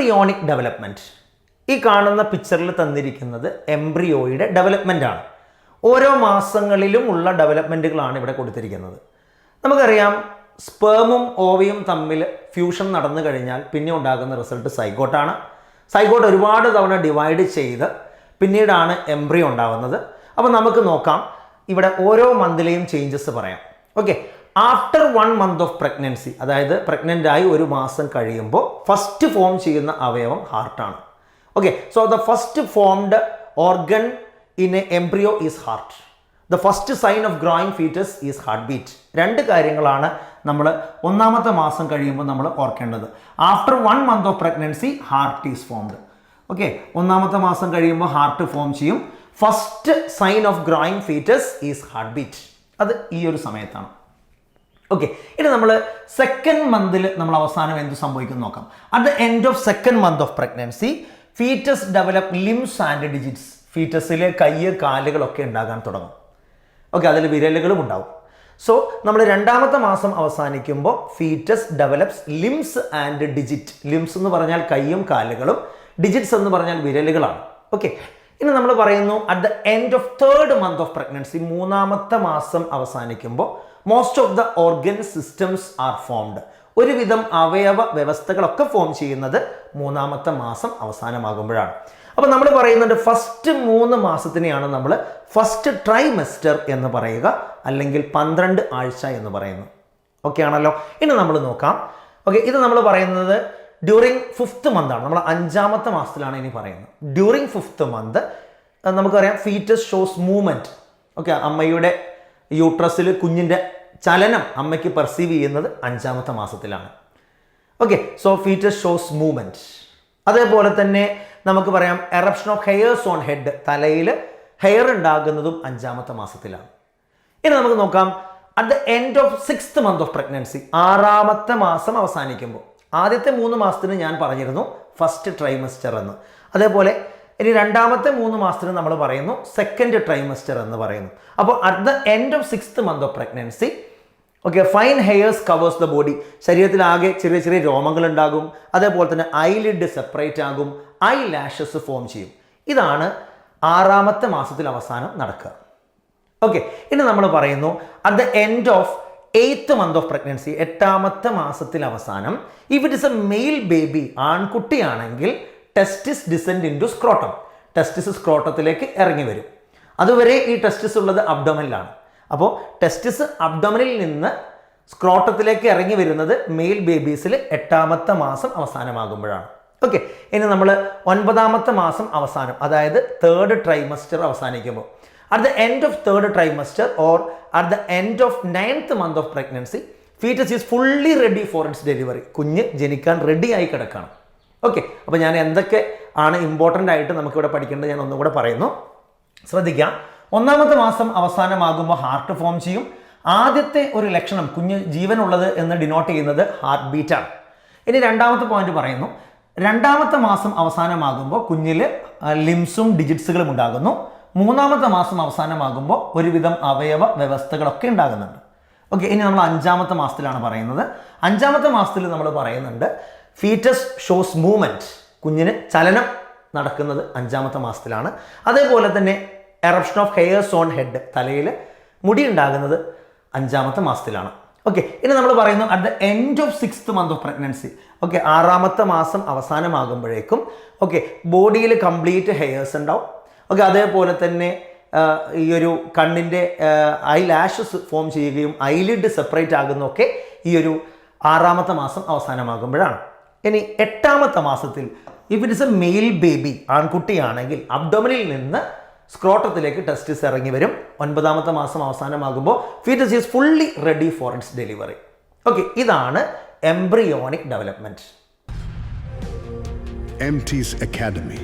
Embryonic development. ഈ കാണുന്ന പിക്ചറിൽ തന്നിരിക്കുന്നത് എംബ്രിയോയുടെ ഡെവലപ്മെൻ്റ് ആണ്. ഓരോ മാസങ്ങളിലും ഉള്ള ഡെവലപ്മെൻറ്റുകളാണ് ഇവിടെ കൊടുത്തിരിക്കുന്നത്. നമുക്കറിയാം, സ്പേമും ഓവയും തമ്മിൽ ഫ്യൂഷൻ നടന്നു കഴിഞ്ഞാൽ പിന്നെ ഉണ്ടാകുന്ന റിസൾട്ട് സൈഗോട്ടാണ്. സൈഗോട്ട് ഒരുപാട് തവണ ഡിവൈഡ് ചെയ്ത് പിന്നീടാണ് എംബ്രിയോ ഉണ്ടാകുന്നത്. അപ്പോൾ നമുക്ക് നോക്കാം, ഇവിടെ ഓരോ മന്തിലെയും ചേഞ്ചസ് പറയാം. Okay, after 1 month of pregnancy, അതായത് പ്രഗ്നൻ്റ് ആയി ഒരു മാസം കഴിയുമ്പോൾ ഫസ്റ്റ് ഫോം ചെയ്യുന്ന അവയവം ഹാർട്ടാണ്. Okay, so the first formed organ in a embryo is heart. The first sign of growing foetus is heart beat. രണ്ട് കാര്യങ്ങളാണ് നമ്മൾ ഒന്നാമത്തെ മാസം കഴിയുമ്പോൾ നമ്മൾ ഓർക്കേണ്ടത്. After 1 month of pregnancy heart is formed. Okay, ഒന്നാമത്തെ മാസം കഴിയുമ്പോൾ ഹാർട്ട് ഫോം ചെയ്യും. First sign of growing foetus is heart beat. അത് ഈ ഒരു സമയത്താണ്. ഓക്കെ, ഇനി നമ്മൾ സെക്കൻഡ് മന്തിൽ നമ്മൾ അവസാനം എന്ത് സംഭവിക്കും നോക്കാം. At the end of second month of pregnancy foetus develop limbs and digits. ഫീറ്റസിലെ കൈ കാലുകളൊക്കെ ഉണ്ടാകാൻ തുടങ്ങും. ഓക്കെ, അതിൽ വിരലുകളും ഉണ്ടാവും. സോ നമ്മൾ രണ്ടാമത്തെ മാസം അവസാനിക്കുമ്പോൾ foetus develops limbs and digit. Limbs എന്ന് പറഞ്ഞാൽ കൈയും കാലുകളും, ഡിജിറ്റ്സ് എന്ന് പറഞ്ഞാൽ വിരലുകളാണ്. ഓക്കെ, ഇനി നമ്മൾ പറയുന്നു at the end of third month of pregnancy, മൂന്നാമത്തെ മാസം അവസാനിക്കുമ്പോൾ most of the organ systems are formed. ഒരുവിധം അവയവ വ്യവസ്ഥകളൊക്കെ ഫോം ചെയ്യുന്നത് മൂന്നാമത്തെ മാസം അവസാനമാകുമ്പോഴാണ്. അപ്പോൾ നമ്മൾ പറയുന്നുണ്ട് ഫസ്റ്റ് 3 മാസത്തിനെയാണ് നമ്മൾ ഫസ്റ്റ് ട്രൈമെസ്റ്റർ എന്ന് പറയുക, അല്ലെങ്കിൽ 12 ആഴ്ച എന്ന് പറയുന്നു. ഓക്കെ ആണല്ലോ. ഇനി നമ്മൾ നോക്കാം. ഓക്കെ, ഇത് നമ്മൾ പറയുന്നത് ഡ്യൂറിങ് 5th മന്താണ്. നമ്മൾ 5ാമത്തെ മാസത്തിലാണ് ഇനി പറയുന്നത്. ഡ്യൂറിങ് 5th മന്ത് നമുക്കറിയാം ഫീറ്റസ് ഷോസ് മൂവ്മെൻറ്റ്. ഓക്കെ, അമ്മയുടെ യൂട്രസിൽ കുഞ്ഞിൻ്റെ ചലനം അമ്മയ്ക്ക് പെർസീവ് ചെയ്യുന്നത് 5ാമത്തെ മാസത്തിലാണ്. Okay, so foetus shows movement. അതേപോലെ തന്നെ നമുക്ക് പറയാം eruption of hairs on head. തലയിൽ ഹെയർ ഉണ്ടാകുന്നതും 5ാമത്തെ മാസത്തിലാണ്. ഇനി നമുക്ക് നോക്കാം at the end of 6th month of pregnancy, 6ാമത്തെ മാസം അവസാനിക്കുമ്പോൾ. ആദ്യത്തെ 3 മാസത്തിന് ഞാൻ പറഞ്ഞിരുന്നു ഫസ്റ്റ് ട്രൈമസ്റ്റർ എന്ന്. അതേപോലെ ഇനി രണ്ടാമത്തെ 3 മാസത്തിന് നമ്മൾ പറയുന്നു സെക്കൻഡ് ട്രൈമസ്റ്റർ എന്ന് പറയുന്നു. അപ്പോൾ at the end of 6th month of pregnancy, okay, fine hairs covers the body. ശരീരത്തിലാകെ ചെറിയ ചെറിയ രോമങ്ങൾ ഉണ്ടാകും. അതേപോലെ തന്നെ ഐലിഡ് സെപ്പറേറ്റ് ആകും, ഐ ലാഷസ് ഫോം ചെയ്യും. ഇതാണ് 6ാമത്തെ മാസത്തിൽ അവസാനം നടക്കുക. ഓക്കെ, ഇനി നമ്മൾ പറയുന്നു at the end of 8th month of pregnancy, 8ാമത്തെ മാസത്തിൽ അവസാനം, if it is a male baby, ആൺകുട്ടിയാണെങ്കിൽ testis descend into scrotum. Testis സ്ക്രോട്ടത്തിലേക്ക് ഇറങ്ങി വരും. അതുവരെ ഈ ടെസ്റ്റിസ് ഉള്ളത് അബ്ഡോമനിലാണ്. അപ്പോൾ ടെസ്റ്റിസ് അബ്ഡോമനിൽ നിന്ന് സ്ക്രോട്ടത്തിലേക്ക് ഇറങ്ങി വരുന്നത് മെയിൽ ബേബീസിൽ 8ാമത്തെ മാസം അവസാനമാകുമ്പോഴാണ്. ഓക്കെ, ഇനി നമ്മൾ 9ാമത്തെ മാസം അവസാനം, അതായത് തേർഡ് ട്രൈമസ്റ്റർ അവസാനിക്കുമ്പോൾ, at the end of third trimester or at the end of 9th month of pregnancy, foetus is fully ready for its delivery. കുഞ്ഞ് ജനിക്കാൻ റെഡി ആയി കിടക്കുകയാണ്. ഓക്കെ, അപ്പോൾ ഞാൻ എന്തൊക്കെ ആണ് ഇമ്പോർട്ടൻ്റ് ആയിട്ട് നമുക്കിവിടെ പഠിക്കേണ്ടത് ഞാൻ ഒന്നും കൂടെ പറയുന്നു, ശ്രദ്ധിക്കാം. 1ാമത്തെ മാസം അവസാനമാകുമ്പോൾ ഹാർട്ട് ഫോം ചെയ്യും. ആദ്യത്തെ ഒരു ലക്ഷണം കുഞ്ഞ് ജീവനുള്ളത് എന്ന് ഡിനോട്ട് ചെയ്യുന്നത് ഹാർട്ട് ബീറ്റാണ്. ഇനി 2ാമത്തെ പോയിന്റ് പറയുന്നു, 2ാമത്തെ മാസം അവസാനമാകുമ്പോൾ കുഞ്ഞിൽ ലിംസും ഡിജിറ്റ്സുകളും ഉണ്ടാകുന്നു. 3ാമത്തെ മാസം അവസാനമാകുമ്പോൾ ഒരുവിധം അവയവ വ്യവസ്ഥകളൊക്കെ ഉണ്ടാകുന്നുണ്ട്. ഓക്കെ, ഇനി നമ്മൾ 5ാമത്തെ മാസത്തിലാണ് പറയുന്നത്. 5ാമത്തെ മാസത്തിൽ നമ്മൾ പറയുന്നുണ്ട് ഫീറ്റസ് ഷോസ് മൂവ്മെൻറ്റ്. കുഞ്ഞിന് ചലനം നടക്കുന്നത് 5ാമത്തെ മാസത്തിലാണ്. അതേപോലെ തന്നെ eruption of hairs on head, തലയിൽ മുടി ഉണ്ടാകുന്നത് 5ാമത്തെ മാസത്തിലാണ്. ഓക്കെ, ഇനി നമ്മൾ പറയുന്നു at the end of 6th month of pregnancy. Okay, 6ാമത്തെ മാസം അവസാനമാകുമ്പോഴേക്കും ഓക്കെ ബോഡിയിൽ കംപ്ലീറ്റ് ഹെയർസ് ഉണ്ടാവും. ഓക്കെ, അതേപോലെ തന്നെ ഈ ഒരു കണ്ണിൻ്റെ ഐ ലാഷസ് ഫോം ചെയ്യുകയും ഐലിഡ് സെപ്പറേറ്റ് ആകുന്നതൊക്കെ ഈ ഒരു 6ാമത്തെ മാസം അവസാനമാകുമ്പോഴാണ്. ഇനി 8ാമത്തെ മാസത്തിൽ if it is a male baby, ആൺകുട്ടിയാണെങ്കിൽ അബ്ഡോമനിൽ നിന്ന് സ്ക്രോട്ടത്തിലേക്ക് ടെസ്റ്റിസ് ഇറങ്ങി വരും. 9ാമത്തെ മാസം അവസാനമാകുമ്പോൾ foetus is fully ready for its delivery. Okay, ഇതാണ് എംബ്രിയോണിക് ഡെവലപ്മെന്റ്. Emtees Academy.